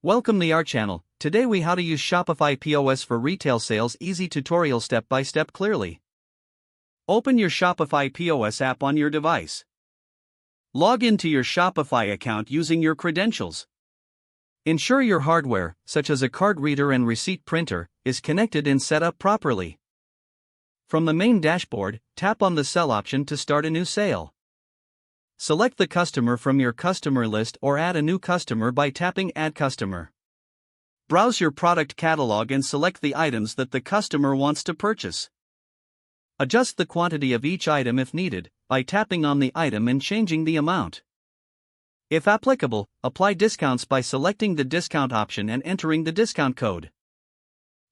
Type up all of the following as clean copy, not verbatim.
Welcome to our channel. Today we how to use Shopify POS for retail sales. Easy tutorial step by step clearly. Open your Shopify POS app on your device. Log into your Shopify account using your credentials. Ensure your hardware, such as a card reader and receipt printer, is connected and set up properly. From the main dashboard, tap on the sell option to start a new sale. Select the customer from your customer list or add a new customer by tapping Add Customer. Browse your product catalog and select the items that the customer wants to purchase. Adjust the quantity of each item if needed by tapping on the item and changing the amount. If applicable, apply discounts by selecting the discount option and entering the discount code.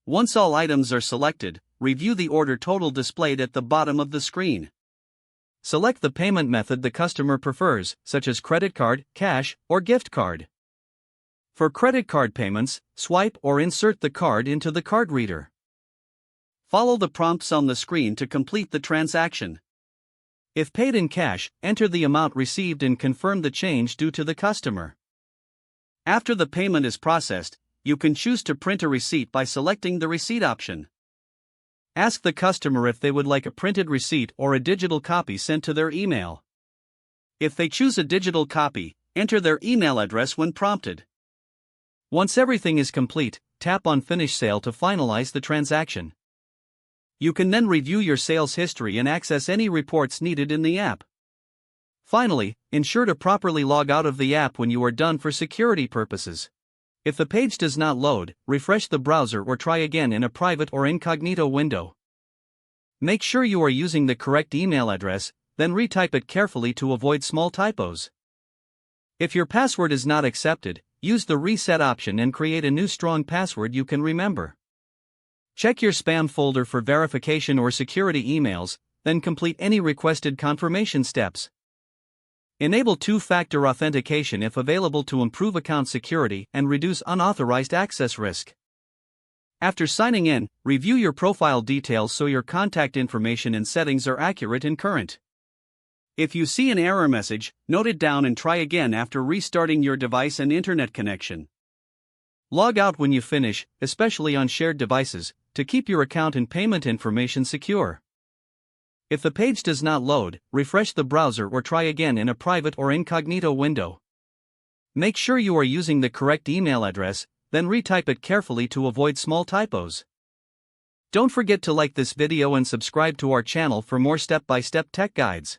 Once all items are selected, review the order total displayed at the bottom of the screen. Select the payment method the customer prefers, such as credit card, cash, or gift card. For credit card payments, swipe or insert the card into the card reader. Follow the prompts on the screen to complete the transaction. If paid in cash, enter the amount received and confirm the change due to the customer. After the payment is processed, you can choose to print a receipt by selecting the receipt option. Ask the customer if they would like a printed receipt or a digital copy sent to their email. If they choose a digital copy, enter their email address when prompted. Once everything is complete, tap on Finish Sale to finalize the transaction. You can then review your sales history and access any reports needed in the app. Finally, ensure to properly log out of the app when you are done for security purposes. If the page does not load, refresh the browser or try again in a private or incognito window. Make sure you are using the correct email address, then retype it carefully to avoid small typos. If your password is not accepted, use the reset option and create a new strong password you can remember. Check your spam folder for verification or security emails, then complete any requested confirmation steps. Enable two-factor authentication if available to improve account security and reduce unauthorized access risk. After signing in, review your profile details so your contact information and settings are accurate and current. If you see an error message, note it down and try again after restarting your device and internet connection. Log out when you finish, especially on shared devices, to keep your account and payment information secure. If the page does not load, refresh the browser or try again in a private or incognito window. Make sure you are using the correct email address, then retype it carefully to avoid small typos. Don't forget to like this video and subscribe to our channel for more step-by-step tech guides.